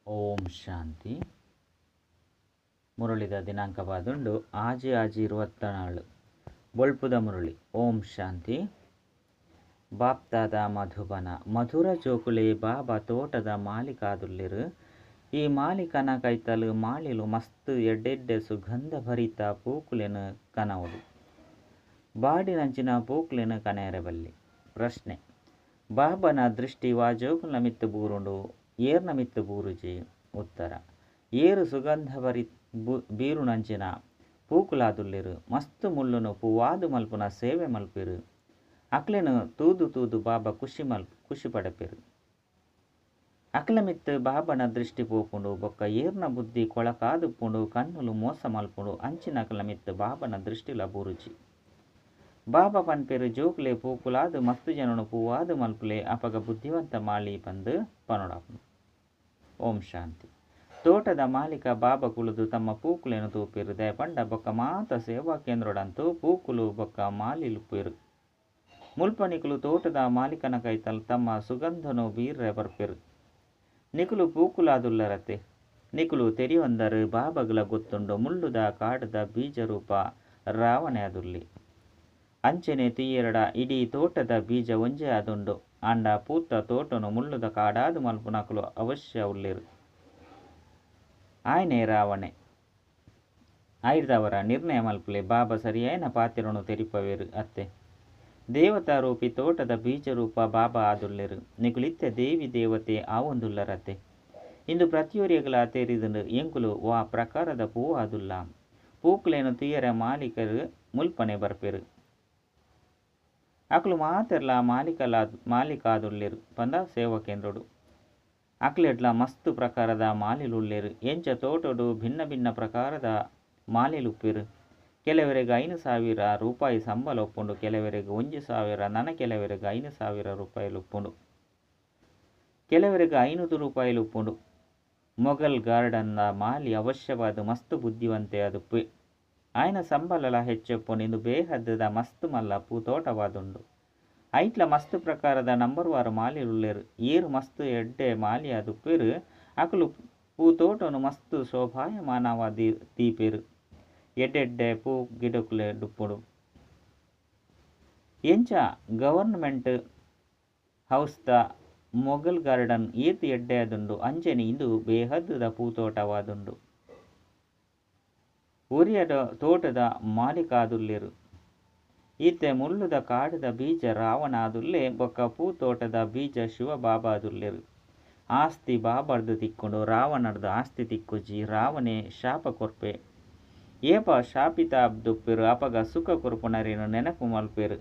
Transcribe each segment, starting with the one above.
ಓಂ ಶಾಂತಿ. ಮುರಳಿದ ದಿನಾಂಕ ಬಾದುಂಡು ಆಜಿ 24 ಬೊಳ್ಪುದ ಮುರಳಿ. ಓಂ ಶಾಂತಿ. ಬಾಪ್ತಾದ ಮಧುಬನ ಮಧುರ ಜೋಕುಲೆ ಬಾಬಾ ತೋಟದ ಮಾಲಿಕಾದುಲ್ಲಿರು. ಈ ಮಾಲಿಕನ ಕೈತಲು ಮಾಳಿಲು ಮಸ್ತ್ ಎಡ್ಡೆಡ್ಡೆ ಸುಗಂಧ ಭರಿತ ಪೂಕುಲೆನು ಕನವಡು. ಬಾಡಿನಂಚಿನ ಪೂಕುಲೆನು ಕನೆಯರಬಲ್ಲಿ. ಪ್ರಶ್ನೆ: ಬಾಬನ ದೃಷ್ಟಿ ವಾ ಜೋಕುಲ ಮಿತ್ತು ಬೂರುಂಡು ಏರ್ನ ಮಿತ್ತು ಬೂರುಜಿ. ಉತ್ತರ: ಏರು ಸುಗಂಧ ಬೀರುನಂಚಿನ ಪೂಕುಲಾದುಲ್ಲಿರು. ಮಸ್ತು ಮುಳ್ಳುನು ಪೂವಾದು ಮಲ್ಪುನ ಸೇವೆ ಮಲ್ಪಿರು. ಅಕ್ಲೆನು ತೂದು ತೂದು ಬಾಬಾ ಖುಷಿ ಪಡಪಿರು. ಅಕ್ಲ ಮಿತ್ತು ಬಾಬನ ದೃಷ್ಟಿ ಪೋಪುಂಡು ಬೊಕ್ಕ ಏರ್ನ ಬುದ್ಧಿ ಕೊಳಕಾದುಪ್ಪುಂಡು ಕಣ್ಣುಲು ಮೋಸ ಮಲ್ಪುಂಡು ಅಂಚಿನ ಅಕ್ಲ ಮಿತ್ತು ಬಾಬನ ದೃಷ್ಟಿಲ ಬೂರುಜಿ. ಬಾಬಾ ಪನ್ಪೆರು ಜೋಕುಲೆ ಪೂಕುಲಾದು ಮಸ್ತು ಜನನು ಪೂವಾದು ಮಲ್ಪುಲೆ ಅಪಗ ಬುದ್ಧಿವಂತ ಮಾಳಿ ಪಂದು ಪನೊಡಾಪುಂಡು. ಓಂ ಶಾಂತಿ. ತೋಟದ ಮಾಲೀಕ ಬಾಬಾ ಕುಳುದು ತಮ್ಮ ಪೂಕುಲೆನು ತೂಪಿರು. ದಯಪಂಡ ಬೊಕ್ಕ ಮಾತ ಸೇವಾ ಕೇಂದ್ರಡಂತೂ ಪೂಕುಲು ಬೊಕ್ಕ ಮಾಲಿಲುಪಿರು. ಮುಲ್ಪನಿಕುಲು ತೋಟದ ಮಾಲೀಕನ ಕೈತಲ್ ತಮ್ಮ ಸುಗಂಧನು ಬೀರ್ರೆ ಬರ್ಪಿರು. ನಿಕುಲು ಪೂಕುಲಾದುಲ್ಲರತೆ ನಿಕುಲು ತೆರಿಯೊಂದರು ಬಾಬಾಗಲ ಗೊತ್ತುಂಡು ಮುಳ್ಳುದ ಕಾಡದ ಬೀಜ ರೂಪ ರಾವಣೆ ಅದುಲ್ಲಿ. ಅಂಚೆನೆ ತೀಯರಡ ಇಡೀ ತೋಟದ ಬೀಜ ಒಂಜೆ ಅದುಂಡು. ಅಂಡ ಪೂತ ತೋಟನು ಮುಳ್ಳುದ ಕಾಡಾದು ಮಲ್ಪುನಕುಲು ಅವಶ್ಯ ಉಳ್ಳಿರು. ಆಯ್ನೆ ರಾವಣೆ ಆಯ್ದವರ ನಿರ್ಣಯ ಮಲ್ಪುಲೆ ಬಾಬಾ ಸರಿಯಾಯಿನ ಪಾತಿರನು ತೆರಿಪವೇರು. ಅತ್ತೆ ದೇವತಾ ರೂಪಿ ತೋಟದ ಬೀಜ ರೂಪ ಬಾಬಾ ಆದುಲ್ಲಿರು. ನಿಕುಲಿತ್ತೆ ದೇವಿ ದೇವತೆ ಆವೊಂದುಲ್ಲರತೆ. ಇಂದು ಪ್ರತಿಯೊರಿಯಗಲ ತೆರಿದುಂಡು ಎಂಕುಲು ವಾ ಪ್ರಕಾರದ ಪೂ ಆದುಲ್ಲ. ಪೂಕುಲೇನು ತೀಯರ ಮಾಲೀಕರು ಮುಲ್ಪನೆ ಬರ್ಪೆರು. ಅಕ್ಲು ಮಾತೆರ್ಲ ಮಾಲೀಕಾದುಲ್ಲಿರು ಪಂದ ಸೇವಾ ಕೇಂದ್ರಡು. ಅಕ್ಲೆಡ್ಲ ಮಸ್ತು ಪ್ರಕಾರದ ಮಾಲಿಲುಳ್ಳೆರು. ಎಂಚ ತೋಟಡು ಭಿನ್ನ ಭಿನ್ನ ಪ್ರಕಾರದ ಮಾಲಿಲುಪ್ಪಿರು. ಕೆಲವರಿಗೆ 5,000 ರೂಪಾಯಿ ಸಂಬಳ ಒಪ್ಪುಂಡು. ಕೆಲವರಿಗೆ 1,000 ನನ ಕೆಲವರಿಗೆ 5,000 ರೂಪಾಯಿ ಉಪ್ಪುಂಡು. ಕೆಲವರಿಗೆ 500 ರೂಪಾಯಿ ಉಪ್ಪುಂಡು. ಮೊಘಲ್ ಗಾರ್ಡನ್ನ ಮಾಲಿ ಅವಶ್ಯವಾದ ಮಸ್ತು ಬುದ್ಧಿವಂತೆ ಅದುಪ್ಪೆ. ಆಯ್ನ ಸಂಬಳಲ ಹೆಚ್ಚೊಪ್ಪುಂಡು. ಇಂದು ಬೇಹದ್ದದ ಮಸ್ತು ಮಲ್ಲ ಪೂ ತೋಟವಾದುಂಡು. ಐಟ್ಲ ಮಸ್ತು ಪ್ರಕಾರದ ನಂಬರ್ವಾರು ಮಾಲಿಲುಳ್ಳೆರು. ಏರು ಮಸ್ತು ಎಡ್ಡೆ ಮಾಲಿ ಅದುಪ್ಪೆರು. ಅಕುಲು ಪೂ ತೋಟನು ಮಸ್ತು ಶೋಭಾಯಮಾನವ ದೀಪೆರು. ಎಡ್ಡೆಡ್ಡೆ ಪೂ ಗಿಡಕುಲೆ ಡುಪ್ಪುಡು. ಎಂಚ ಗವರ್ನಮೆಂಟ್ ಹೌಸ್ದ ಮೊಘಲ್ ಗಾರ್ಡನ್ ಏತು ಎಡ್ಡೆ ಅದುಂಡು. ಅಂಚೆನೆ ಇಂದು ಬೇಹದ್ದದ ಪೂತೋಟವಾದುಂಡು. ಉರಿಯದ ತೋಟದ ಮಾಲಿಕಾದುಲ್ಲಿರು. ಈತೆ ಮುಳ್ಳುದ ಕಾಡದ ಬೀಜ ರಾವಣ ಆದುಲ್ಲೆ ಬೊಕ್ಕ ಪೂತೋಟದ ಬೀಜ ಶಿವ ಬಾಬಾ ಆದುಲ್ಲೆರು. ಆಸ್ತಿ ಬಾಬಾರ್ದು ತಿಕ್ಕುಂಡು ರಾವಣರ್ದು ಆಸ್ತಿ ತಿಕ್ಕುಜಿ. ರಾವಣೆ ಶಾಪ ಕೊರ್ಪೆ ಏಪ ಶಾಪಿತ ಅಬ್ದುಪ್ಪೆರು. ಅಪಗ ಸುಖ ಕೊರ್ಪುನರೇನು ನೆನಪು ಮಲ್ಪೆರು.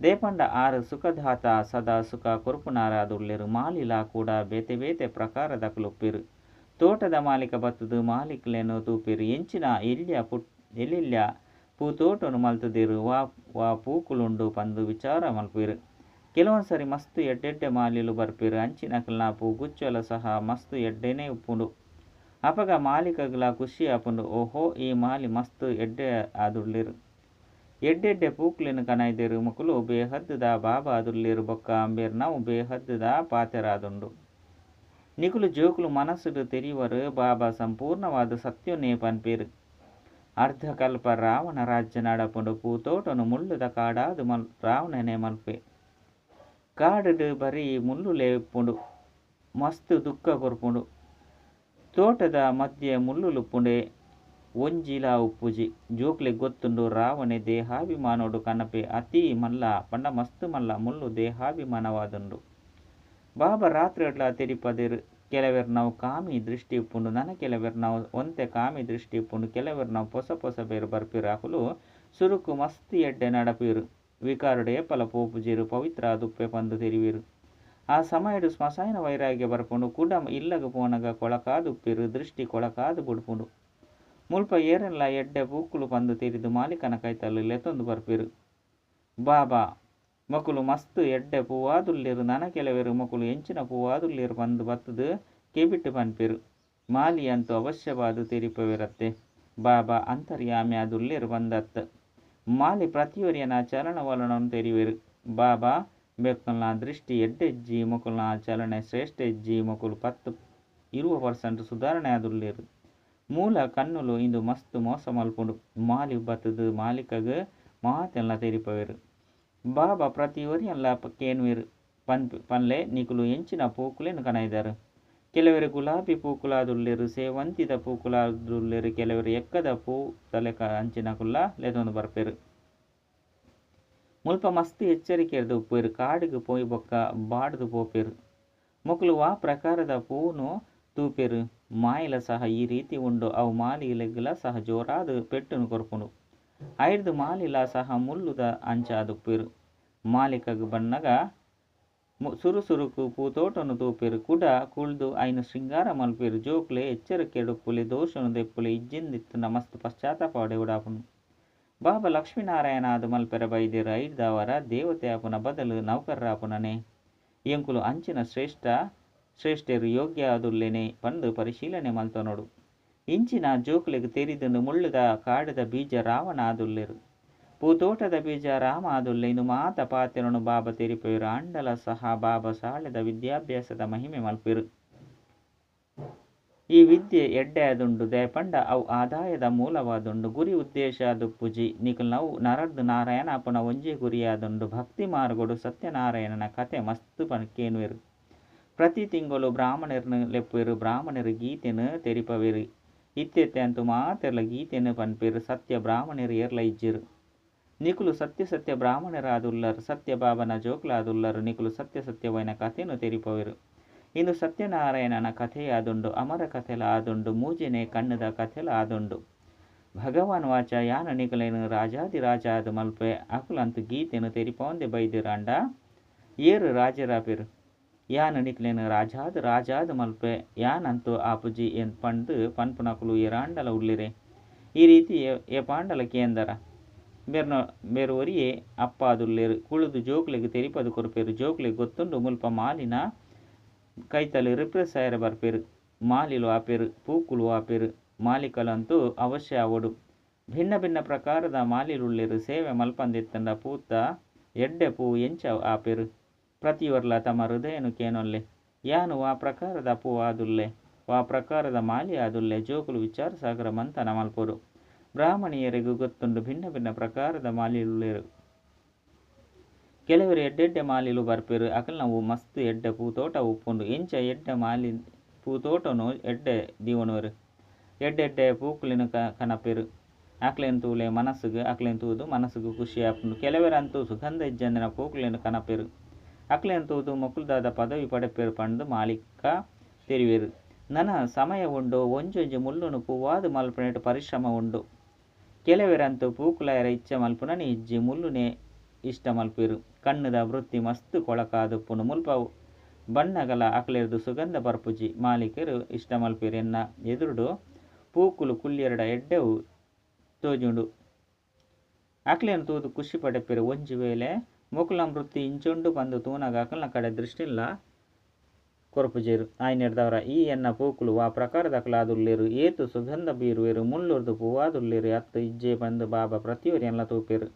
ದೇಪಂಡ ಆರು ಸುಖದಾತ ಸದಾ ಸುಖ ಕೊರ್ಪುನಾರ ಆದುಲ್ಲೆರು. ಮಾಲಿಲ ಕೂಡ ಬೇತೆ ಬೇತೆ ಪ್ರಕಾರದ ಕುಲುಪ್ಪೆರು. ತೋಟದ ಮಾಲೀಕ ಬತ್ತದು ಮಾಲೀಕಲೇನು ತೂಪಿರು. ಎಂಚಿನ ಎಲ್ಲಿಲ್ಯ ಪೂ ತೋಟನು ಮಲ್ತುದಿರು ವಾ ಪೂಕುಲುಂಡು ಪಂದು ವಿಚಾರ ಮಲ್ಪಿರು. ಕೆಲವೊಂದ್ಸರಿ ಮಸ್ತು ಎಡ್ಡೆಡ್ಡೆ ಮಾಲಿಲು ಬರ್ಪಿರು. ಅಂಚಿನಕಲ್ನ ಪೂ ಗುಚ್ಚಲ ಸಹ ಮಸ್ತು ಎಡ್ಡೆನೇ ಉಪ್ಪುಂಡು. ಅಪಗ ಮಾಲೀಕಗಲ ಖುಷಿ ಆಪುಂಡು. ಓಹೋ ಈ ಮಾಲಿ ಮಸ್ತು ಎಡ್ಡೆ ಆದುಳ್ಳಿರು. ಎಡ್ಡೆಡ್ಡೆ ಪೂಕುಲೆನು ಕನೈದೆರು. ಮುಕುಲು ಬೇಹದ್ದದ ಬಾಬಾ ಆದುಳ್ಳಿರು. ಬೊಕ್ಕ ಅಂಬೇರ್ ನಾವು ಬೇಹದ್ದದ ಪಾತೆರಾದುಂಡು. ನಿಕುಲು ಜೋಕುಲು ಮನಸ್ಸುಡು ತೆರಿವರು ಬಾಬಾ ಸಂಪೂರ್ಣವಾದ ಸತ್ಯನೇ ಪನ್ಪೇರು. ಅರ್ಧಕಲ್ಪ ರಾವಣ ರಾಜ್ಯ ನಡಪುಂಡು. ಪೂತೋಟನು ಮುಳ್ಳುದ ಕಾಡಾದು ರಾವಣನೆ ಮಲ್ಪೆ. ಕಾಡುಡು ಬರೀ ಮುಳ್ಳುಲೆ ಉಪ್ಪುಂಡು. ಮಸ್ತು ದುಃಖ ಕೊರ್ಪುಂಡು. ತೋಟದ ಮಧ್ಯೆ ಮುಳ್ಳುಲುಪ್ಪುಂಡೆ ಒಂಜಿಲ ಉಪ್ಪುಜಿ. ಜೋಕ್ಲೆ ಗೊತ್ತುಂಡು ರಾವಣೆ ದೇಹಾಭಿಮಾನೋಡು ಕನಪೆ ಅತಿ ಮಲ್ಲ ಪಂಡ ಮಸ್ತು ಮಲ್ಲ ಮುಳ್ಳು ದೇಹಾಭಿಮಾನವಾದುಂಡು. ಬಾಬಾ ರಾತ್ರಿ ಅಡ್ಲ ತೆರಿಪದಿರು. ಕೆಲವೆರ್ ನಾವು ಕಾಮಿ ದೃಷ್ಟಿ ಉಪ್ಪುಂಡು. ನನ ಕೆಲವೆರ್ ನಾವು ಒಂತೆ ಕಾಮಿ ದೃಷ್ಟಿ ಉಪ್ಪುಂಡು. ಕೆಲವೆರ್ ನಾವು ಪೊಸ ಬೇರು ಬರ್ಪಿರು. ಅಕುಲು ಸುರುಕು ಮಸ್ತಿ ಎಡ್ಡೆ ನಡಪಿರು. ವಿಕಾರುಡು ಏಪಲ ಪೋಪುಜಿರು. ಪವಿತ್ರ ದುಪ್ಪೆ ಪಂದು ತೆರಿವಿರು. ಆ ಸಮಯಡು ಸ್ಮಶಾನ ವೈರಾಗ್ಯ ಬರ್ಪುಂಡು. ಕುಡ ಇಲ್ಲಗ ಪೋನಗ ಕೊಳಕಾದುಪ್ಪಿರು. ದೃಷ್ಟಿ ಕೊಳಕಾದು ಬುಡ್ಪುಂಡು. ಮುಲ್ಪ ಏರೆಲ್ಲ ಎಡ್ಡೆ ಪೂಕುಲು ಪಂದು ತೆರಿದು ಮಾಲೀಕನ ಕೈತಲ್ಲು ಲೆತೊಂದು ಬರ್ಪಿರು. ಬಾಬಾ ಮಕುಲು ಮಸ್ತು ಎಡ್ಡೆ ಪೂವಾದುಲ್ಲಿರು. ನನ ಕೆಲವೆರು ಮಕುಲು ಎಂಚಿನ ಪೂವಾದುಲ್ಲಿರು ಪಂದು ಬತ್ತದು ಕೆಬಿಟ್ಟು ಪನ್ಪಿರು. ಮಾಲಿ ಅಂತೂ ಅವಶ್ಯವಾದು ತೆರಿಪವಿರತ್ತೆ. ಬಾಬಾ ಅಂತರ್ಯಾಮಿ ಅದುಲ್ಲಿರು ಬಂದತ್ತ. ಮಾಲಿ ಪ್ರತಿಯೊರಿಯನ ಚಲನವಲನವನ್ನು ತೆರಿವೆರು. ಬಾಬಾ ಬೆಕ್ಕಲ್ನ ದೃಷ್ಟಿ ಎಡ್ಡೆಜ್ಜಿ. ಮುಕುಲ್ನ ಚಲನೆ ಶ್ರೇಷ್ಠ ಎಜ್ಜಿ. ಮುಕುಲು 20% ಸುಧಾರಣೆ ಆದುಲ್ಲೇರು. ಮೂಲ ಕನ್ನುಲು ಇಂದು ಮಸ್ತ್ ಮೋಸ ಮಲ್ಪುಂಡು. ಮಾಲಿ ಬತ್ತದು ಮಾಲಿಕಗ್ ಮಾತೆಲ್ಲ ತೆರಿಪವೆರು. ಬಾಬಾ ಪ್ರತಿ ಒರಿಯಲ್ಲ ಕೇನ್ವೆರು ಪನ್ಲೆ ನಿಕುಲು ಎಂಚಿನ ಪೂಕುಲೆನು ಕನೈದಾರು. ಕೆಲವರು ಗುಲಾಬಿ ಪೂಕುಲಾದುಲ್ಲೆರು, ಸೇವಂತಿದ ಪೂಕುಲಾದುಲ್ಲೆರು, ಕೆಲವರು ಎಕ್ಕದ ಪೂ ತಲೆ ಅಂಚಿನಕುಲ್ಲ ಲೆದೊಂದು ಬರ್ಪೆರು. ಮುಲ್ಪ ಮಸ್ತ್ ಎಚ್ಚರಿಕೆರ್ದು ಉಪ್ಪೇರು. ಕಾಡಿಗೆ ಪೋಯಿ ಬೊಕ್ಕ ಬಾಡ್ದು ಪೋಪೆರು. ಮೊಕಲು ವಾ ಪ್ರಕಾರದ ಪೂನು ತೂಪೆರು. ಮಾಯಿಲ ಸಹ ಈ ರೀತಿ ಉಂಡು. ಅವು ಮಾಲಿಲೆಗ್ಲ ಸಹ ಜೋರಾದು ಪೆಟ್ಟುನು ಕೊರ್ಪುಂಡು. ಐರ್ದು ಮಾಲಿಲ ಸಹ ಮುಲ್ಲುದ ಅಂಚಾದುಪ್ಪೆರು. ಮಾಲಿಕಗ್ ಬಣ್ಣಗ ಸುರುಸುರುಕು ಪೂತೋಟನು ತೂಪೆರು. ಕುಡ ಕುಳ್ದು ಐನು ಶೃಂಗಾರ ಮಲ್ಪೆರು. ಜೋಕ್ಲೆ ಎಚ್ಚರಿಕೆಡುಪ್ಪುಲೆ ದೋಷನು ದೆಪ್ಪುಲೆ ಇಜ್ಜಿಂದಿತ್ತು ಮಸ್ತ್ ಪಶ್ಚಾತ್ತಾಪಡೆ ಉಡಾಪುನು. ಬಾಬಾ ಲಕ್ಷ್ಮೀನಾರಾಯಣ ಅದು ಮಲ್ಪೆರ ಬೈದೇರು. ಐದವರ ದೇವತೆ ಆಪುನ ಬದಲು ನೌಕರ್ರಾಪುನನೆ. ಎಂಕುಲು ಅಂಚಿನ ಶ್ರೇಷ್ಠರು ಯೋಗ್ಯ ಆದುಲ್ಲೇನೆ ಪಂದು ಪರಿಶೀಲನೆ ಮಲ್ತನೋಡು. ಇಂಚಿನ ಜೋಕ್ಲೆಗ್ ತೆರಿದುಂಡು ಮುಳ್ಳುದ ಕಾಡದ ಬೀಜ ರಾವಣ ಆದುಲ್ಲೆರು. ಪೂತೋಟದ ಬೀಜ ರಾಮ ಆದುಲ್ಲೆ. ಇಂದು ಮಾತ ಪಾತೆರನು ಬಾಬಾ ತೆರಿಪೆರು. ಅಂಡಲ ಸಹ ಬಾಬಾ ಸಾಳೆದ ವಿದ್ಯಾಭ್ಯಾಸದ ಮಹಿಮೆ ಮಲ್ಪೆರು. ಈ ವಿದ್ಯೆ ಎಡ್ಡೆ ಆದುಂಡು ದಯಪಂಡ ಅವು ಆದಾಯದ ಮೂಲವಾದುಂಡು. ಗುರಿ ಉದ್ದೇಶ ದುಪ್ಪುಜಿ ನಿಕಲ್ ನಾವು ನರರ್ದು ನಾರಾಯಣ ಅಪುನ ಒಂಜೇ ಗುರಿಯಾದುಂಡು. ಭಕ್ತಿ ಮಾರ್ಗೊಡು ಸತ್ಯನಾರಾಯಣನ ಕತೆ ಮಸ್ತ್ ಕೇನ್ವೆರು. ಪ್ರತಿ ತಿಂಗಳು ಬ್ರಾಹ್ಮಣರ್ನು ಲೆಪ್ಪುವೆರು. ಬ್ರಾಹ್ಮಣರು ಗೀತೆನು ತೆರಿಪವೆರು. ಇತ್ತೆತ್ತೆ ಅಂತೂ ಮಾತೆರ್ಲ ಗೀತೆನು ಪನ್ಪೆರು. ಸತ್ಯ ಬ್ರಾಹ್ಮಣರು ಏರ್ಲ ಇಜ್ಜಿರು. ನಿಕುಲು ಸತ್ಯ ಬ್ರಾಹ್ಮಣರಾದುಲ್ಲರು. ಸತ್ಯ ಬಾಬನ ಜೋಕ್ಲಾದುಲ್ಲರು. ನಿಕುಲು ಸತ್ಯವೈನ ಕಥೆನು ತೆರಿಪವೆರು. ಇಂದು ಸತ್ಯನಾರಾಯಣನ ಕಥೆಯಾದುಂಡು. ಅಮರ ಕಥೆಲ ಆದುಂಡು. ಮೂಜಿನೆ ಕಣ್ಣದ ಕಥೆಲ ಆದುಂಡು. ಭಗವಾನ್ ವಾಚ ಯಾನ ನಿಕಲೇನು ರಾಜಾದಿರಾಜ ಆದು ಮಲ್ಪೆ ಅಕುಲಂತು ಗೀತೆನು ತೆರಿಪೊಂದೆ ಬೈದಿರಾಂಡ ಏರು ರಾಜರಾಪೆರು. ಯಾನ ನಿಕಲೇನು ರಾಜಾದು ಮಲ್ಪೆ ಯಾನಂತೂ ಆಪುಜಿ ಎನ್ ಪಂಡು ಪನ್ಪುನಕುಲು ಏರಾಂಡಲ ಉಳ್ಳಿರೆ. ಈ ರೀತಿ ಏ ಪಾಂಡಲ ಕೇಂದರ ಬೇರು ಒರಿಯೇ ಅಪ್ಪಾದುಲ್ಲೇರು. ಕುಳುದು ಜೋಕ್ಲೆಗ್ ತೆರಿಪದು ಕೊರ್ಪೆರು. ಜೋಕ್ಲೆಗ್ ಗೊತ್ತುಂಡು ಮುಲ್ಪ ಮಾಲಿನ ಕೈತಲು ರಿಪ್ರೆಸಾಯರ ಬರ್ಪೆರು. ಮಾಲಿಲು ಆಪೆರು, ಪೂಕುಲು ಆಪೆರು. ಮಾಲಿಕಲಂತೂ ಅವಶ್ಯ ಅವಡು. ಭಿನ್ನ ಭಿನ್ನ ಪ್ರಕಾರದ ಮಾಲಿಲುಳ್ಳೆರು. ಸೇವೆ ಮಲ್ಪಂದೆತ್ತಂಡ ಪೂತ ಎಡ್ಡೆ ಪೂ ಎಂಚ ಆಪೆರು. ಪ್ರತಿಯೊರ್ಲ ತಮ್ಮ ಹೃದಯನು ಕೇನೊಲ್ಲೆ. ಯಾನು ವಾ ಪ್ರಕಾರದ ಪೂ ಆದುಲ್ಲೆ, ವಾ ಪ್ರಕಾರದ ಮಾಲಿ ಆದುಲ್ಲೆ. ಜೋಕುಲು ವಿಚಾರ ಸಾಗರ ಮಂತನ ಮಲ್ಪೊಡು. ಬ್ರಾಹ್ಮಣಿಯರಿಗೂ ಗೊತ್ತುಂಡು ಭಿನ್ನ ಭಿನ್ನ ಪ್ರಕಾರದ ಮಾಲಿಲುಳ್ಳೆರು. ಕೆಲವರು ಎಡ್ಡೆಡ್ಡೆ ಮಾಲಿಲು ಬರ್ಪೆರು. ಅಕಲ್ ನಾವು ಮಸ್ತ್ ಎಡ್ಡೆ ಪೂತೋಟ ಉಪ್ಪುಂಡು. ಎಂಚ ಎಡ್ಡೆ ಮಾಲಿ ಪೂತೋಟನು ಎಡ್ಡೆ ದೀವನವರು. ಎಡ್ಡೆಡ್ಡೆ ಪೂಕುಲಿನ ಕನಪೆರು. ಅಕ್ಲೆನ್ ತೂಲೆ ಮನಸ್ಸುಗೆ ಅಕ್ಲೆನ್ ತೂದು ಮನಸ್ಸುಗೂ ಖುಷಿ ಆಪುಂಡು. ಕೆಲವರಂತೂ ಸುಗಂಧ ಇಜ್ಜಂದಿನ ಪೂಕುಲಿನ ಕನಪೆರು. ಅಕ್ಲೆನ್ ತೂದು ಮೊಕುಲ್ದಾದ ಪದವಿ ಪಡೆಪೆರು ಪಂಡು ಮಾಲಿಕ ತೆರಿವೆರು. ನನ ಸಮಯ ಉಂಡು. ಒಂಜೊಂಜಿ ಮುಳ್ಳುನು ಪೂವಾದು ಮಲ್ಪನೆಟ್ಟು ಪರಿಶ್ರಮ ಉಂಡು. ಕೆಲವರಂತೂ ಪೂಕುಲಾಯರ ಇಚ್ಛೆ ಮಲ್ಪುನನಿ ಇಜ್ಜಿ ಮುಳ್ಳುನೆ ಇಷ್ಟ ಮಲ್ಪೆರು. ಕಣ್ಣದ ವೃತ್ತಿ ಮಸ್ತ್ ಕೊಳಕಾದುಪ್ಪುನು. ಮುಲ್ಪ ಬಣ್ಣಗಲ ಅಕ್ಲೆರ್ದು ಸುಗಂಧ ಬರ್ಪುಜಿ ಮಾಲಿಕರು ಇಷ್ಟ ಮಲ್ಪೆರು. ಎನ್ನ ಎದುರುಡು ಪೂಕುಲು ಕುಲ್ಯರಡ ಎಡ್ಡೆವು ತೋಜುಂಡು. ಅಕ್ಲೆನು ತೂದು ಖುಷಿ ಪಡೆಪೆರು. ಒಂಜಿ ವೇಳೆ ಮೊಕುಲಂ ವೃತ್ತಿ ಇಂಚೊಂಡು ಬಂದು ತೂನಗ ಅಕಲ್ನ ಕಡೆ ದೃಷ್ಟಿಲ್ಲ ಕೊರಪುಜೇರು. ಆಯ್ನೆಡ್ದವರ ಈ ಎನ್ನ ಪೂಕುಲು ವಾ ಪ್ರಕಾರದ ಅಕಲಾದುಲ್ಲೇರು. ಏತು ಸುಗಂಧ ಬೀರುವೆರು. ಮುಳ್ಳುರ್ದು ಪೂವಾದುಲ್ಲೇರು. ಅತ್ತು ಇಜ್ಜೆ ಬಂದು ಬಾಬಾ ಪ್ರತಿಯೊರಿ ಎಲ್ಲ ತೂಪೆರು.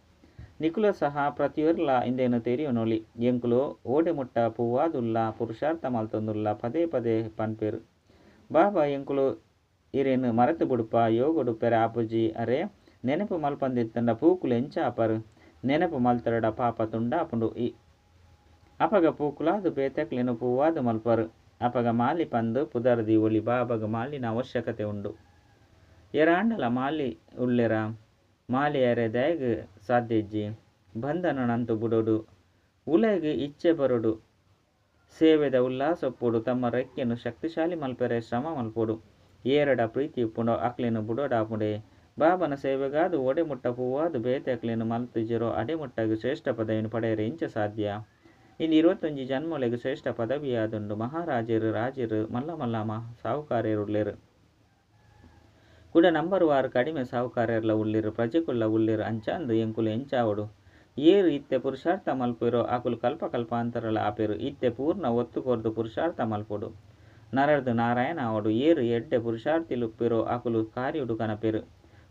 ನಿಕುಲ ಸಹ ಪ್ರತಿಯೊರ್ಲ ಇಂದೇನು ತೆರಿಯುನೊಲಿ. ಎಂಕುಲು ಓಡೆ ಮುಟ್ಟ ಪೂವಾದುಲ್ಲ ಪುರುಷಾರ್ಥ ಮಲ್ತೊಂದುಲ್ಲ ಪದೇ ಪದೇ ಪನ್ಪೆರು. ಬಾಬಾ ಎಂಕುಲು ಇರೇನು ಮರೆತು ಬುಡುಪ ಯೋಗೊಡುಪೆರೆ ಆಪುಜಿ ಅರೆ ನೆನಪು ಮಲ್ಪಂದೆತ್ತಂಡ ಪೂಕುಲು ಎಂಚ ಆಪರು. ನೆನಪು ಮಲ್ತರಡ ಪಾಪ ತುಂಡಾಪುಂಡು. ಅಪಗ ಪೂಕುಲಾದು ಬೇತೆಕ್ಲೆನು ಪೂವಾದು ಮಲ್ಪರು. ಅಪಗ ಮಾಲಿ ಪಂದು ಪುದರ್ದಿ ಒಲಿ. ಬಾಬಾಗ ಮಾಲಿನ ಅವಶ್ಯಕತೆ ಉಂಡು. ಏರಾಂಡಲ ಮಾಲಿ ಉಳ್ಳೆರ ಮಾಲಿ ಎರೆ ದಯಗ್ ಸಾಧ್ಯ ಇಜ್ಜಿ. ಬಂಧನನಂತು ಬುಡೋಡು. ಉಲೆಗ್ ಇಚ್ಛೆ ಬರೋಡು. ಸೇವೆದ ಉಲ್ಲಾಸೊಪ್ಪುಡು. ತಮ್ಮ ರೆಕ್ಕೆನು ಶಕ್ತಿಶಾಲಿ ಮಲ್ಪೆರೆ ಶ್ರಮ ಮಲ್ಪೊಡು. ಏರಡ ಪ್ರೀತಿ ಉಪ್ಪುಂಡು. ಅಕ್ಲೆನು ಬುಡೋಡಾಪುಂಡೆ. ಬಾಬನ ಸೇವೆಗಾದು ಒಡೆ ಮುಟ್ಟ ಪೂವಾದು ಬೇತೆ ಅಕ್ಲೆನು ಮಲ್ತಿಜಿರೋ ಅಡೆಮುಟ್ಟಗ ಶ್ರೇಷ್ಠ ಪದವಿಯನ್ನು ಪಡೆಯರೆ ಇಂಚ ಸಾಧ್ಯ. ಇನ್ನು 21 ಜನ್ಮೊಲೆಗ್ ಶ್ರೇಷ್ಠ ಪದವಿಯಾದುಂಡು. ಮಹಾರಾಜರು ರಾಜರು ಮಲ್ಲ ಮಲ್ಲ ಸಾಹುಕಾರ್ಯರುಳ್ಳೆರು. ಕೂಡ ನಂಬರ್ ವಾರು ಕಡಿಮೆ ಸಾಹುಕಾರ್ಯರ್ಲ ಉಳ್ಳಿರು. ಪ್ರಜೆಕುಲ್ಲ ಉಳ್ಳಿರು. ಅಂಚಾಂದು ಎಂಕುಲು ಎಂಚಾವಡು. ಏರು ಇತ್ತೆ ಪುರುಷಾರ್ಥ ಮಲ್ಪೆರೋ ಅಕುಲು ಕಲ್ಪಕಲ್ಪಾಂತರಲ ಆಪೆರು. ಇತ್ತೆ ಪೂರ್ಣ ಒತ್ತು ಕೊರ್ದು ಪುರುಷಾರ್ಥ ಮಲ್ಪೊಡು. ನರರ್ದು ನಾರಾಯಣ ಅವಡು. ಏರು ಎಡ್ಡೆ ಪುರುಷಾರ್ಥಿಲುಪ್ಪೆರೋ ಅಕುಲು ಕಾರ್ಯುಡು ಕನಪೆರು.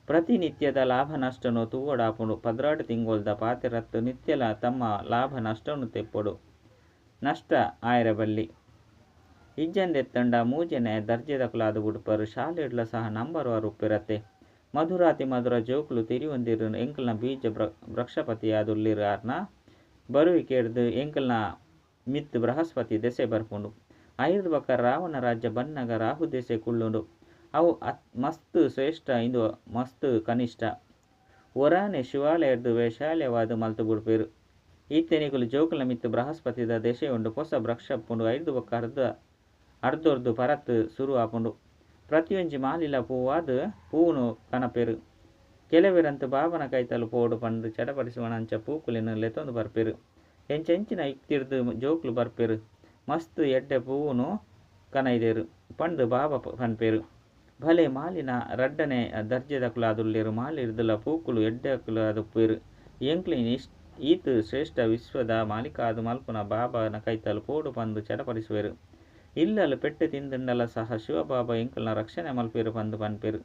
ಪ್ರತಿನಿತ್ಯದ ಲಾಭ ನಷ್ಟನು ತೂವಡಾಪುಡು. 18 ತಿಂಗೊಳ್ದ ಪಾತೆರತ್ತು ನಿತ್ಯಲ ತಮ್ಮ ಲಾಭ ನಷ್ಟನು ತೆಪ್ಪೊಡು. ನಷ್ಟ ಆಯರಬಲ್ಲಿ ಇಜ್ಜಂದೆತ್ತಂಡ ಮೂಜೆನೆ ದರ್ಜೆದ ಕುಲಾದು ಬುಡ್ಪರು ಶಾಲೆಡ್ಲ ಸಹ ನಂಬರ್ ವಾರು ಉಪ್ಪಿರತ್ತೆ. ಮಧುರಾತಿ ಮಧುರ ಜೋಕುಲು ತಿರಿಯೊಂದಿರು ಎಂಕಲ್ನ ಬೀಜ ವೃಕ್ಷಪತಿ ಆದುಲ್ಲಿರು ಆರ್ನ ಬರುವಿಕೆಡ್ದು ಎಂಕಲ್ನ ಮಿತ್ ಬೃಹಸ್ಪತಿ ದೆಸೆ ಬರ್ಪುಂಡು. ಐದು ಬಕ್ಕ ರಾವಣ ರಾಜ್ಯ ಬನ್ನಗ ರಾಹು ದೆಸೆ ಕುಳ್ಳುಂಡು. ಅವು ಮಸ್ತ್ ಶ್ರೇಷ್ಠ ಇಂದು ಮಸ್ತ್ ಕನಿಷ್ಠ ಒರಾನೆ ಶಿವಾಲಯದ್ದು ವೈಶಾಲ್ಯವಾದ ಮಲ್ತು ಬುಡ್ಪೇರು. ಈತೆನಿಗುಲು ಜೋಕುಲ ಮಿತ್ ಬೃಹಸ್ಪತಿದ ದೆಸೆ ಉಂಡು. ಹೊಸ ವೃಕ್ಷಪ್ಪುಂಡು. ಐದು ಬಕ್ಕ ಅರ್ಧೊರ್ದು ಪರತ್ ಸುರು ಆಪುಂಡು. ಪ್ರತಿಯೊಂಜಿ ಮಾಲಿಲ ಪೂವಾದು ಪೂನು ಕನಪೆರು. ಕೆಲವೆರಂತು ಬಾಬನ ಕೈತಲು ಪೋಡು ಪಂಡು ಚಡಪಡಿಸುವನಂಚ ಪೂಕುಲಿನ ಲೆತೊಂದು ಬರ್ಪೆರು. ಎಂಚೆಂಚಿನ ಇಕ್ತಿರ್ದು ಜೋಕುಲು ಬರ್ಪೆರು. ಮಸ್ತ್ ಎಡ್ಡೆ ಪೂನು ಕನೈದೆರು ಪಂಡು ಬಾಬ ಪನ್ಪೆರು. ಭಲೆ ಮಾಲಿನ ರಡ್ಡನೆ ದರ್ಜೆದ ಕುಲಾದುಲ್ಲೆರು. ಮಾಲಿರ್ದುಲ ಪೂಕುಲು ಎಡ್ಡೆ ಕುಲಾದುಪ್ಪೆರು. ಎಂಕ್ಲಿನ್ ಈತು ಶ್ರೇಷ್ಠ ವಿಶ್ವದ ಮಾಲಿಕಾದು ಮಲ್ಪುನ ಬಾಬನ ಕೈತಲು ಪೋಡು ಪಂದು ಚಡಪಡಿಸುವೆರು. ಇಲ್ಲಲು ಪೆಟ್ಟು ತಿಂದುಂಡಲ ಸಹ ಶಿವಬಾಬಾ ಎಂಕಲ್ನ ರಕ್ಷಣೆ ಮಲ್ಪೆರು ಪಂದು ಪನ್ಪೆರು.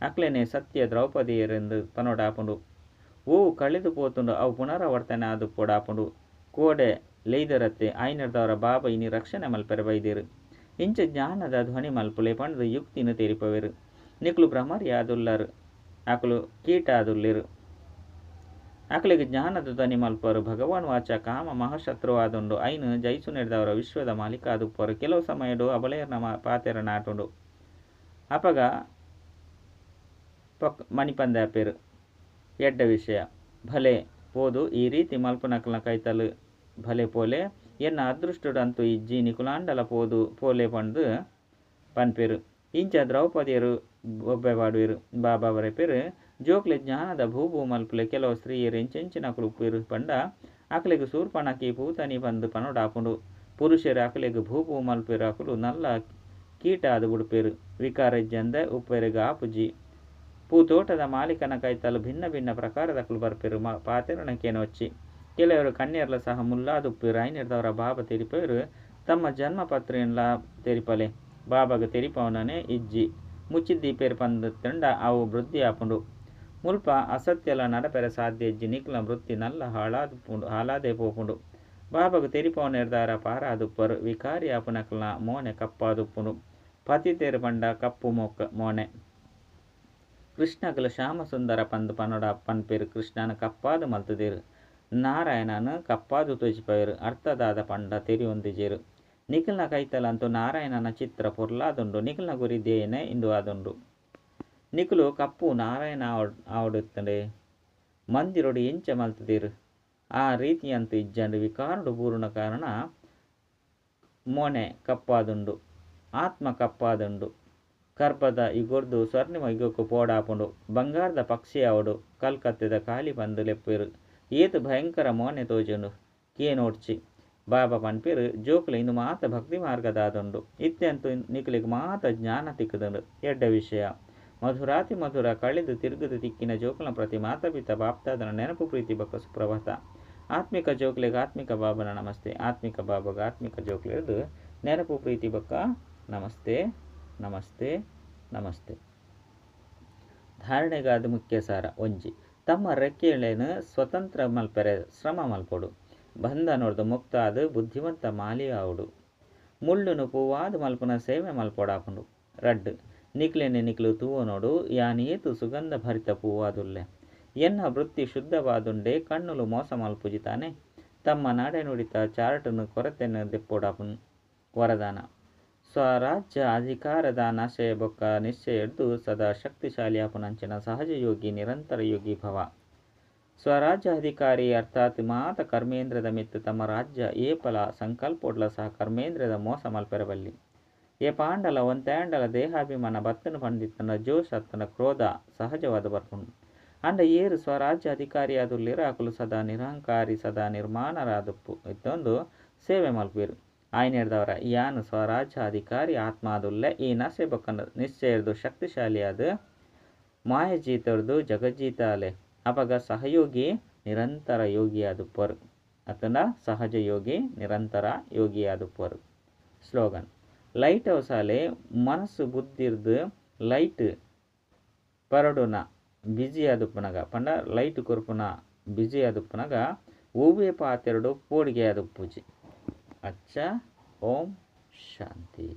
ಅಕ್ಲೆನೆ ಸತ್ಯ ದ್ರೌಪದಿಯರೆಂದು ಪನೋಡಾಪುಂಡು. ಓವು ಕಳೆದು ಪೋತುಂಡು ಅವು ಪುನರಾವರ್ತನೆ ಆದು ಪೋಡಾಪುಂಡು. ಕೋಡೆ ಲೆಯ್ದರತ್ತೆ ಐನರ್ದವರ ಬಾಬಾ ಇನಿ ರಕ್ಷಣೆ ಮಲ್ಪೆರೆ ಬೈದೇರು. ಇಂಚ ಜ್ಞಾನದ ಧ್ವನಿ ಮಲ್ಪುಲೆ ಪಂಡು ಯುಕ್ತಿನ ತೆರಿಪವೆರು. ನಿಕ್ಲು ಭ್ರಮರಿ ಆದುಲ್ಲರು ಅಕುಲು ಕೀಟ ಆದುಲ್ಲೆರು. ಅಕಲಿಗೆ ಜ್ಞಾನದ ಧ್ವನಿ ಮಲ್ಪರು. ಭಗವಾನ್ ವಾಚ ಕಾಮ ಮಹಾಶತ್ರು ಆದುಂಡು. ಐನು ಜೈಸು ನೆಡ್ದವರ ವಿಶ್ವದ ಮಾಲಿಕ ಆದುಪ್ಪರು. ಕೆಲವು ಸಮಯಡು ಅಬಲೆಯರ್ನ ಪಾತೆರ ನಾಟುಂಡು. ಅಪಗ ಮಣಿಪಂದೆ ಅಪೇರು ಎಡ್ಡ ವಿಷಯ ಭಲೆ ಪೋದು ಈ ರೀತಿ ಮಲ್ಪನಕಲ್ನ ಕೈತಲು ಭಲೆ ಪೋಲೆ ಎನ್ನ ಅದೃಷ್ಟುಡಂತೂ ಇಜ್ಜಿ ನಿಕುಲಾಂಡಲ ಪೋದು ಪೋಲೆ ಪಂದು ಪನ್ಪೆರು. ಇಂಚ ದ್ರೌಪದಿಯರು ಒಬ್ಬೆಪಾಡುವೆರು. ಬಾಬಾ ಬರೆಪೆರು ಜೋಕ್ಲೆ ಜ್ಞಾನದ ಭೂಭೂ ಮಲ್ಪಲೆ ಕೆಲವು ಸ್ತ್ರೀಯರು ಎಂಚೆಂಚಿನಕಲು ಉಪ್ಪಿರು ಪಂಡ ಅಕಲಿಗೆ ಸೂರ್ಪಣಕಿ ಪೂತನಿ ಬಂದು ಪನೋಡಾಪುಂಡು. ಪುರುಷರು ಅಕಲಿಗೆ ಭೂಭೂ ಮಲ್ಪೆರು. ಅಕಲು ನಲ್ಲ ಕೀಟ ಆದು ಬುಡ್ಪೇರು. ವಿಕಾರಜ್ಜಂದ ಉಪ್ಪೆರೆಗ ಆಪುಜಿ ಪೂತೋಟದ ಮಾಲೀಕನ ಕೈತಲು ಭಿನ್ನ ಭಿನ್ನ ಪ್ರಕಾರದಕಲು ಬರ್ಪೆರು. ಪಾತೆರಣಕೇನೊಚ್ಚಿ ಕೆಲವರು ಕನ್ಯರ್ಲ ಸಹ ಮುಲ್ಲಾದುಪ್ಪೇರು. ಐನಿರ್ದವರ ಬಾಬಾ ತೆರಿಪೇರು ತಮ್ಮ ಜನ್ಮ ಪತ್ರಿಯನ್ಲ ತೆರಿಪಲೆ ಬಾಬಾಗ ತೆರಿಪವನೇ ಇಜ್ಜಿ ಮುಚ್ಚಿದ್ದೀಪೇರು ಪಂದು ತಂಡ ಅವು ವೃದ್ಧಿ ಆಪುಂಡು. ಮುಲ್ಪ ಅಸತ್ಯಲ ನಡಪೆರ ಸಾಧ್ಯ ಇಜ್ಜಿ ನಿಕ್ಲ ವೃತ್ತಿ ನಲ್ಲ ಹಾಳಾದೆ ಪೋಪುಂಡು. ಬಾಬಾಗ ತೆರಿಪವನೆರ್ದಾರ ಪಾರಾದುಪ್ಪರು. ವಿಕಾರಿ ಆಪುನಕಲ್ನ ಮೋನೆ ಕಪ್ಪಾದುಪ್ಪುಂಡು. ಪತಿತೇರು ಪಂಡ ಕಪ್ಪು ಮೋನೆ. ಕೃಷ್ಣಗಲು ಶ್ಯಾಮ ಸುಂದರ ಪಂದು ಪನೋಡ ಪನ್ಪೇರು. ಕೃಷ್ಣನ ಕಪ್ಪಾದು ಮಲ್ತುದೇರು. ನಾರಾಯಣನು ಕಪ್ಪಾದು ತೋಜಿಪವೆರು. ಅರ್ಥದಾದ ಪಂಡ ತೆರಿಯೊಂದಿಜೇರು. ನಿಖಿಲ್ನ ಕೈತಲಂತೂ ನಾರಾಯಣನ ಚಿತ್ರ ಪೊರ್ಲಾದುಂಡು. ನಿಖಿಲ್ನ ಗುರಿ ದೇಯನೆ ಇಂದು ಆದುಂಡು. ನಿಖಿಲು ಕಪ್ಪು ನಾರಾಯಣ ಆವಡುತ್ತಂಡೆ ಮಂದಿರೊಡು ಎಂಚ ಮಲ್ತುದೇರು. ಆ ರೀತಿಯಂತೂ ಇಜ್ಜಂಡು ವಿಕಾರುಡು ಪೂರ್ಣ ಕಾರಣ ಮೋನೆ ಕಪ್ಪಾದುಂಡು. ಆತ್ಮ ಕಪ್ಪಾದುಂಡು. ಕರ್ಪದ ಇಗೊರ್ದು ಸ್ವರ್ಣಿಮ ಇಗೊಕ್ಕು ಪೋಡಾಪುಂಡು. ಬಂಗಾರದ ಪಕ್ಷಿ ಅವಡು ಕಲ್ಕತ್ತೆದ ಖಾಲಿ ಬಂದು ಲೆಪ್ಪೆರು. ಏತು ಭಯಂಕರ ಮೋನೆ ತೋಜುಂಡು ಕೇನೋಡ್ಚಿ ಬಾಬಾ ಪನ್ಪೇರು ಜೋಕುಲು ಇಂದು ಮಾತ ಭಕ್ತಿ ಮಾರ್ಗದಾದುಂಡು. ಇತ್ತೆಂತೂ ನಿಖಲಿಗೆ ಮಾತ ಜ್ಞಾನ ತಿಕ್ಕದುಂಡು. ಎಡ್ಡ ವಿಷಯ ಮಧುರಾತಿ ಮಧುರ ಕಳೆದು ತಿರುಗುದು ತಿಕ್ಕಿನ ಜೋಕುಲ ಪ್ರತಿ ಮಾತಾಪಿತ ಬಾಪ್ತಾದನ ನೆನಪು ಪ್ರೀತಿ ಬಕ್ಕ ಸುಪ್ರಭಾತ. ಆತ್ಮಿಕ ಜೋಕ್ಲೆಗೆ ಆತ್ಮಿಕ ಬಾಬನ ನಮಸ್ತೆ. ಆತ್ಮಿಕ ಬಾಬಾಗ ಆತ್ಮಿಕ ಜೋಕ್ಲೆದು ನೆನಪು ಪ್ರೀತಿ ಬಕ್ಕ ನಮಸ್ತೆ ನಮಸ್ತೆ ನಮಸ್ತೆ. ಧಾರಣೆಗಾದ ಮುಖ್ಯ ಸಾರ ಒಂಜಿ ತಮ್ಮ ರೆಕ್ಕೆಳೇನು ಸ್ವತಂತ್ರ ಮಲ್ಪೆರೆ ಶ್ರಮ ಮಲ್ಪೊಡು. ಬಂಧನೊಡ್ದು ಮುಕ್ತ ಆದು ಬುದ್ಧಿವಂತ ಮಾಲಿ ಆವುಡು. ಮುಳ್ಳುನು ಪೂವಾದು ಮಲ್ಪುನ ಸೇವೆ ಮಲ್ಪೊಡಾಪುಂಡು. ರಡ್ಡು ನಿಕ್ಲೆನೆ ನಿಕ್ಲು ತೂವನೋಡು ಯಾನೇತು ಸುಗಂಧ ಭರಿತ ಪೂವಾದುಲ್ಲೆ. ಎನ್ನ ವೃತ್ತಿ ಶುದ್ಧವಾದುಂಡೆ ಕಣ್ಣುಲು ಮೋಸ ಮಲ್ಪುಜಿತಾನೆ. ತಮ್ಮ ನಡೆ ನುಡಿತ ಚಾರ್ಟನು ಕೊರತೆಯನ್ನು ದೆಪ್ಪೊಡಾಪುನ್ ವರದಾನ. ಸ್ವರಾಜ್ಯ ಅಧಿಕಾರದ ನಶೆ ಬೊಕ್ಕ ನಿಶ್ಚಯಡ್ದು ಸದಾ ಶಕ್ತಿಶಾಲಿ ಆಪುನಂಚಿನ ಸಹಜ ಯೋಗಿ ನಿರಂತರ ಯೋಗಿ ಭವ. ಸ್ವರಾಜ್ಯ ಅಧಿಕಾರಿ ಅರ್ಥಾತ್ ಮಾತ ಕರ್ಮೇಂದ್ರದ ಮಿತ್ತು ತಮ್ಮ ರಾಜ್ಯ ಏಪಲ ಸಂಕಲ್ಪೊಡ್ಲ ಸಹ ಕರ್ಮೇಂದ್ರದ ಮೋಸ ಮಲ್ಪೆರಬಲ್ಲಿ. ಏ ಪಾಂಡಲ ಒಂತ್ಯಾಂಡಲ ದೇಹಾಭಿಮಾನ ಬತ್ತನು ಪಂಡಿತನ ಜೋಶ್ ಅತ್ತನ ಕ್ರೋಧ ಸಹಜವಾದ ಬರ್ಪುಂಡು. ಅಂಡ ಏರು ಸ್ವರಾಜ್ಯ ಅಧಿಕಾರಿಯಾದುಲ್ಲಿರ ಅಕುಲು ಸದಾ ನಿರಹಂಕಾರಿ ಸದಾ ನಿರ್ಮಾಣರಾದುಪ್ಪು ಇತ್ತೊಂದು ಸೇವೆ ಮಲ್ಪೇರು. ಆಯ್ನೆಡ್ದವರ ಯಾನು ಸ್ವರಾಜ್ಯ ಅಧಿಕಾರಿ ಆತ್ಮ ಆದುಲ್ಲೆ ಈ ನಶೆ ಬೊಕ್ಕ ನಿಶ್ಚಯರ್ದು ಶಕ್ತಿಶಾಲಿಯಾದ ಮಾಯಜೀತರ್ದು ಜಗಜ್ಜೀತ ಅಲೆ. ಅಪಗ ಸಹಯೋಗಿ ನಿರಂತರ ಯೋಗಿಯಾದುಪ್ಪರು. ಅತನ ಸಹಜ ಯೋಗಿ ನಿರಂತರ ಯೋಗಿಯಾದುಪ್ಪರು. ಸ್ಲೋಗನ್ ಲೈಟ್ ಹೌಸ್ ಅಲೆ ಮನಸ್ಸು ಬುದ್ಧಿರ್ದು ಲೈಟ್ ಪರಡುನ ಬಿಜಿ ಆದುಪ್ಪುನಗ ಪಂಡ ಲೈಟ್ ಕೊರ್ಪುನ ಬಿಜಿ ಆದುಪ್ಪುನಗ ಹೂವೇ ಪಾತೆರಡು ಪೋಡಿಗೆ ಆದುಪ್ಪುಜಿ. ಅಚ್ಚ ಓಂ ಶಾಂತಿ.